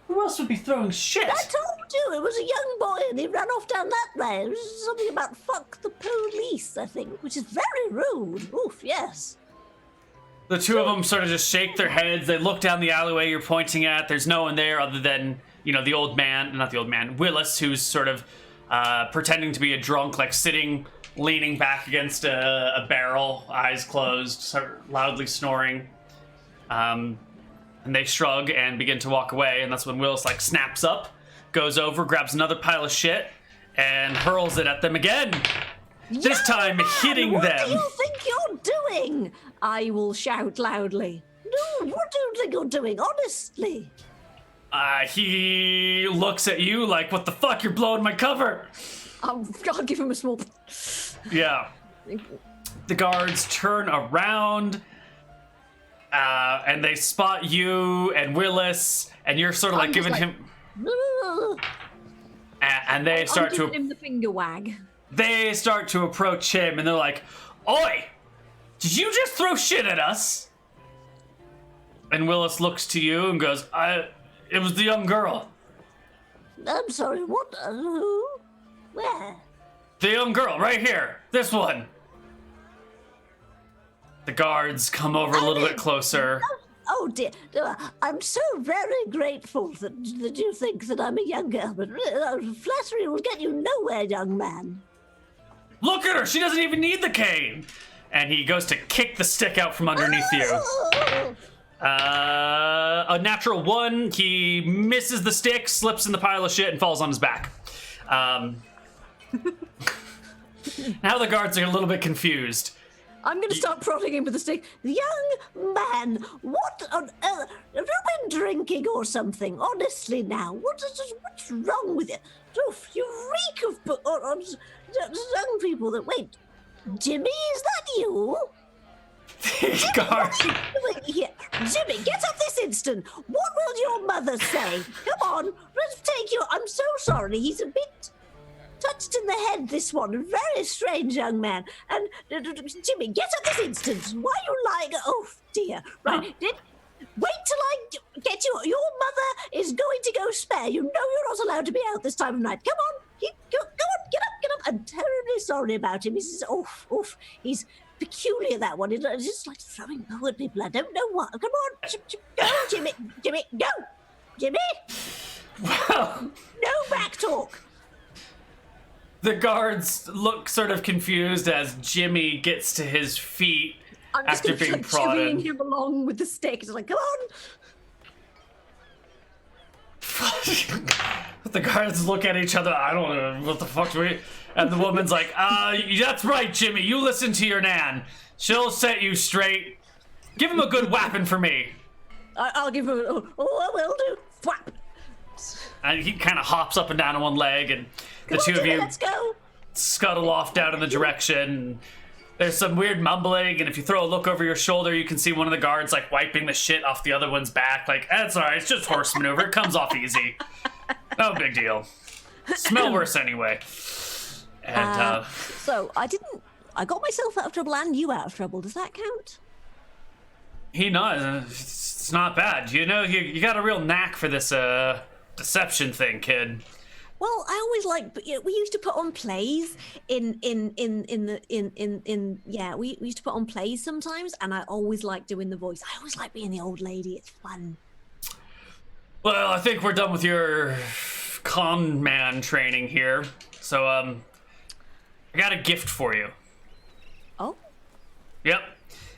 who else would be throwing shit?" I told you, it was a young boy, and he ran off down that way. It was something about "fuck the police," I think, which is very rude. Oof, yes. The two of them sort of just shake their heads. They look down the alleyway you're pointing at. There's no one there other than the old man, not the old man, Willis, who's sort of pretending to be a drunk, like sitting, leaning back against a barrel, eyes closed, sort of loudly snoring. And they shrug and begin to walk away, and that's when Willis like snaps up, goes over, grabs another pile of shit, and hurls it at them again. This time hitting what them. What do you think you're doing? I will shout loudly. No, what do you think you're doing, honestly? He looks at you like, what the fuck, you're blowing my cover. I'll give him a small... Yeah. The guards turn around, and they spot you and Willis, and you're sort of like giving him... And they start I'm giving him the finger wag. They start to approach him, and they're like, "Oi! Did you just throw shit at us?" And Willis looks to you and goes, "It was the young girl." I'm sorry, what? Who? Where? The young girl, right here. This one. The guards come over a little bit closer. Oh dear, I'm so very grateful that you think that I'm a young girl, but flattery will get you nowhere, young man. Look at her! She doesn't even need the cane! And he goes to kick the stick out from underneath you. A natural 1, he misses the stick, slips in the pile of shit, and falls on his back. Now the guards are a little bit confused. I'm going to start prodding him with the stick. Young man, what on earth? Have you been drinking or something? Honestly now, what's wrong with you? Oof, you reek of young people that... Wait, Jimmy, is that you? Guard. What are you doing here? Jimmy, get up this instant. What will your mother say? Come on, let's take you... I'm so sorry, he's a bit... touched in the head, this one. A very strange young man. And Jimmy, get up this instant. Why are you lying? Oh dear. Right. Wait till I get you. Your mother is going to go spare. You know you're not allowed to be out this time of night. Come on. Go on. Get up. I'm terribly sorry about him. He's oof. He's peculiar, that one. He's just like throwing poo at people. I don't know what. Come on. Go, Jimmy. Jimmy, go. Jimmy. Wow. No back talk. The guards look sort of confused as Jimmy gets to his feet I'm just after going to being start chivying prodded. him along with the stick. It's like, come on. The guards look at each other. I don't know what the fuck do we. And the woman's like, that's right, Jimmy. You listen to your nan. She'll set you straight. Give him a good whapping for me. I'll give him a... I will do. Thwap. And he kind of hops up and down on one leg, and the Come two on, of Jimmy, you let's go. scuttle off down in the direction. There's some weird mumbling, and if you throw a look over your shoulder, you can see one of the guards like wiping the shit off the other one's back. Like, that's all right, it's just horse maneuver. It comes off easy. No big deal. Smell worse anyway. And So I got myself out of trouble and you out of trouble. Does that count? it's not bad. You know, you got a real knack for this deception thing, kid. Well, I always we used to put on plays we used to put on plays sometimes, and I always liked doing the voice. I always like being the old lady. It's fun. Well, I think we're done with your con man training here. So, I got a gift for you. Oh? Yep.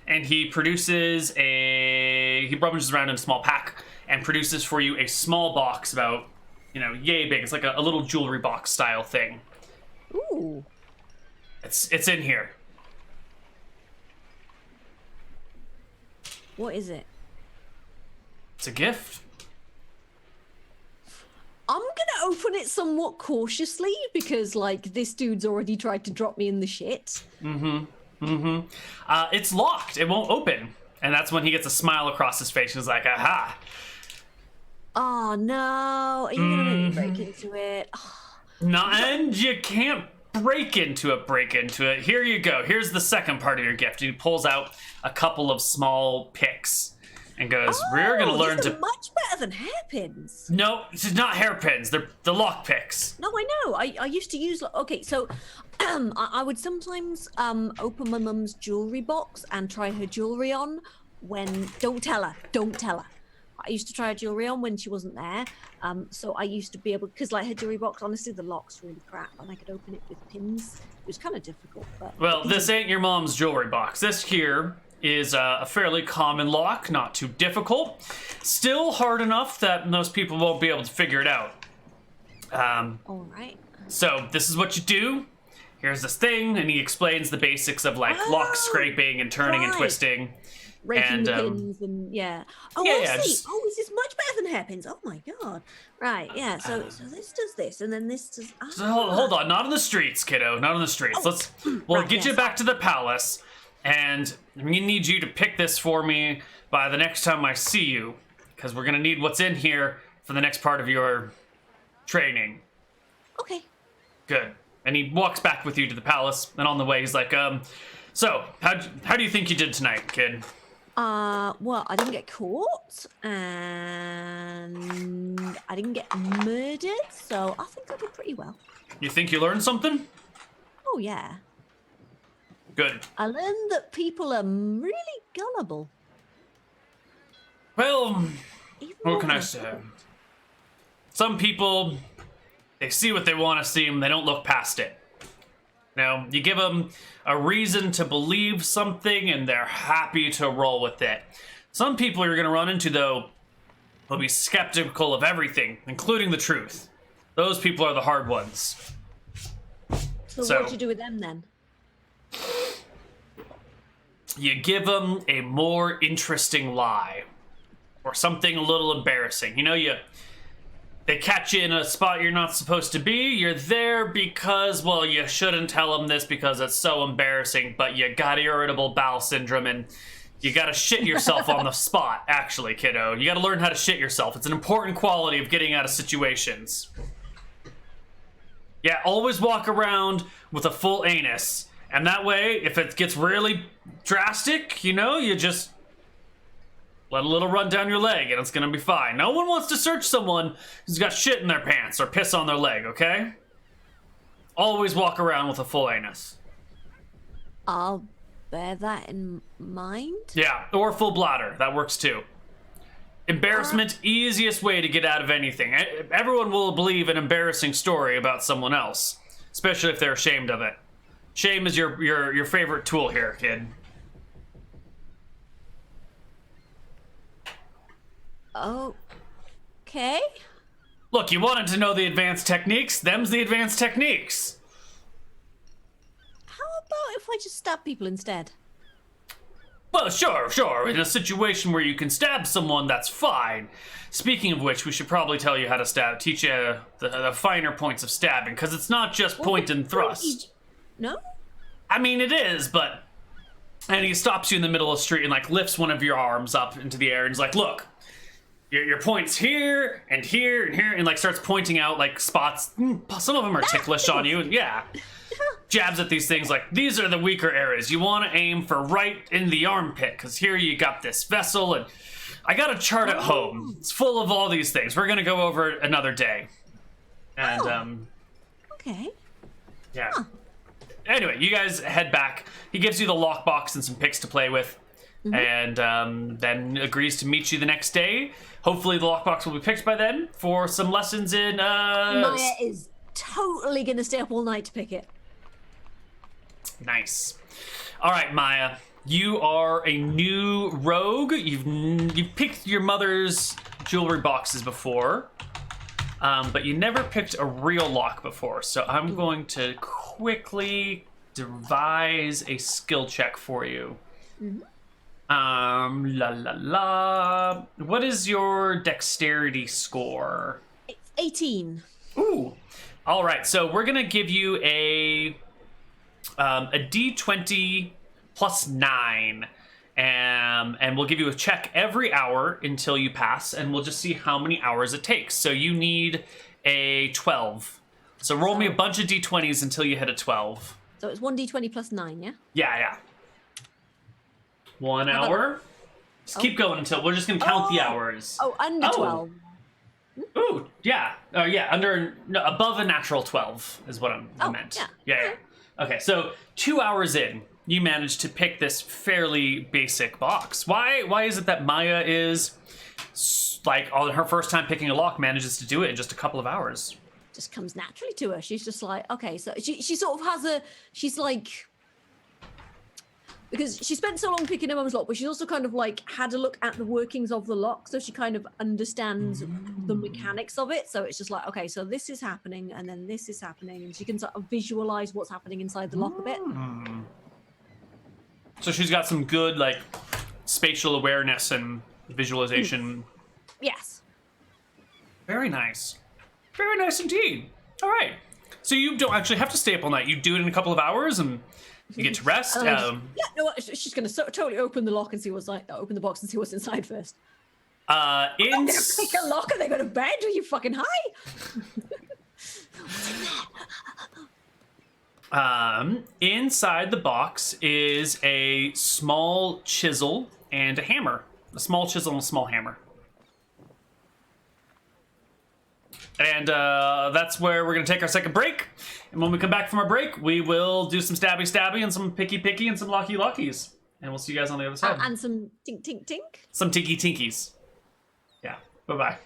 And he produces he rummages around in a small pack and produces for you a small box about, yay big. It's like a little jewelry box style thing. Ooh. It's in here. What is it? It's a gift. I'm gonna open it somewhat cautiously because, this dude's already tried to drop me in the shit. It's locked. It won't open. And that's when he gets a smile across his face. He's like, aha. Oh no! Are you gonna make me break into it? No, and you can't break into it. Here you go. Here's the second part of your gift. He pulls out a couple of small picks and goes, we're going to learn these to... are much better than hairpins. No, this is not hairpins. They're the lock picks. No, I know. I used to use... Okay, so I would sometimes open my mum's jewelry box and try her jewelry on when... Don't tell her. I used to try her jewelry on when she wasn't there. So I used to be able, because like her jewelry box, honestly, the lock's really crap, and I could open it with pins. It was kind of difficult, but Well, this ain't your mom's jewelry box. This here is a fairly common lock, not too difficult. Still hard enough that most people won't be able to figure it out. all right. So this is what you do. Here's this thing, and he explains the basics of like lock scraping and turning and right. twisting. Raking And, the pins and yeah. Oh, yeah, I yeah, see. just- Oh, is this much better than hairpins? Oh my god. Right, yeah. So this does this, and then this does. So hold on, not on the streets, kiddo. Not on the streets. We'll right, get you yes. back to the palace, and we need you to pick this for me by the next time I see you, because we're gonna need what's in here for the next part of your training. Okay. Good. And he walks back with you to the palace, and on the way he's like, so how do you think you did tonight, kid? Well, I didn't get caught, and I didn't get murdered, so I think I did pretty well. You think you learned something? Oh yeah. Good. I learned that people are really gullible. Well, Even what more can I than- say? Some people, they see what they want to see and they don't look past it. Now, you give them a reason to believe something and they're happy to roll with it. Some people you're going to run into, though, will be skeptical of everything, including the truth. Those people are the hard ones. So So- what do you do with them then? You give them a more interesting lie. Or something a little embarrassing. You know, they catch you in a spot you're not supposed to be. You're there because, well, you shouldn't tell them this because it's so embarrassing, but you got irritable bowel syndrome and you gotta shit yourself on the spot, actually, kiddo. You gotta learn how to shit yourself. It's an important quality of getting out of situations. Yeah, always walk around with a full anus. And that way, if it gets really drastic, you know, you just let a little run down your leg and it's gonna be fine. No one wants to search someone who's got shit in their pants or piss on their leg, okay? Always walk around with a full anus. I'll bear that in mind. Yeah, or full bladder. That works too. Embarrassment, easiest way to get out of anything. Everyone will believe an embarrassing story about someone else, especially if they're ashamed of it. Shame is your favorite tool here, kid. Okay. Look, you wanted to know the advanced techniques. Them's the advanced techniques. How about if I just stab people instead? Well, sure. In a situation where you can stab someone, that's fine. Speaking of which, we should probably tell you how to teach you the finer points of stabbing, because it's not just point and thrust. No? I mean, it is, but... And he stops you in the middle of the street and, like, lifts one of your arms up into the air and he's like, look, your point's here, and here, and here, and, like, starts pointing out, like, spots. Some of them are ticklish on you, and yeah. Jabs at these things like, these are the weaker areas. You want to aim for right in the armpit, because here you got this vessel, and I got a chart at home. It's full of all these things. We're going to go over it another day. And, Okay. yeah. Anyway, you guys head back. He gives you the lockbox and some picks to play with, and then agrees to meet you the next day. Hopefully the lockbox will be picked by then for some lessons in, Maya is totally going to stay up all night to pick it. Nice. All right, Maya. You are a new rogue. You've picked your mother's jewelry boxes before, but you never picked a real lock before. So I'm going to quickly devise a skill check for you. What is your dexterity score? It's 18. Ooh. All right. So we're gonna give you a D20 plus 9, and we'll give you a check every hour until you pass, and we'll just see how many hours it takes. So you need a 12. So roll me a bunch of D20s until you hit a 12. So it's 1d20 plus 9, yeah? Yeah. 1 How about- hour. Just keep going until we're just gonna count the hours. Oh, under 12. Ooh, yeah. Above a natural 12 is what I meant. yeah. Okay, so 2 hours in, you managed to pick this fairly basic box. Why is it that Maya is like on her first time picking a lock, manages to do it in just a couple of hours. Just comes naturally to her. She's just like, okay, so she sort of has she's like, because she spent so long picking her mum's lock, but she's also kind of like had a look at the workings of the lock, so she kind of understands the mechanics of it. So it's just like, okay, so this is happening, and then this is happening, and she can sort of visualize what's happening inside the lock a bit. So she's got some good like spatial awareness and visualization. Yes. Very nice. Very nice indeed. All right. So you don't actually have to stay up all night. You do it in a couple of hours and you get to rest. Yeah, no, she's going to totally open the lock and see what's like. Open the box and see what's inside first. I'm going to pick a lock and they go to bed. Are you fucking high? Inside the box is a small chisel and a hammer. A small chisel and a small hammer. And that's where we're going to take our second break. And when we come back from our break, we will do some stabby and some picky and some lockies. And we'll see you guys on the other side. And some tink. Some tinkies. Yeah. Bye-bye.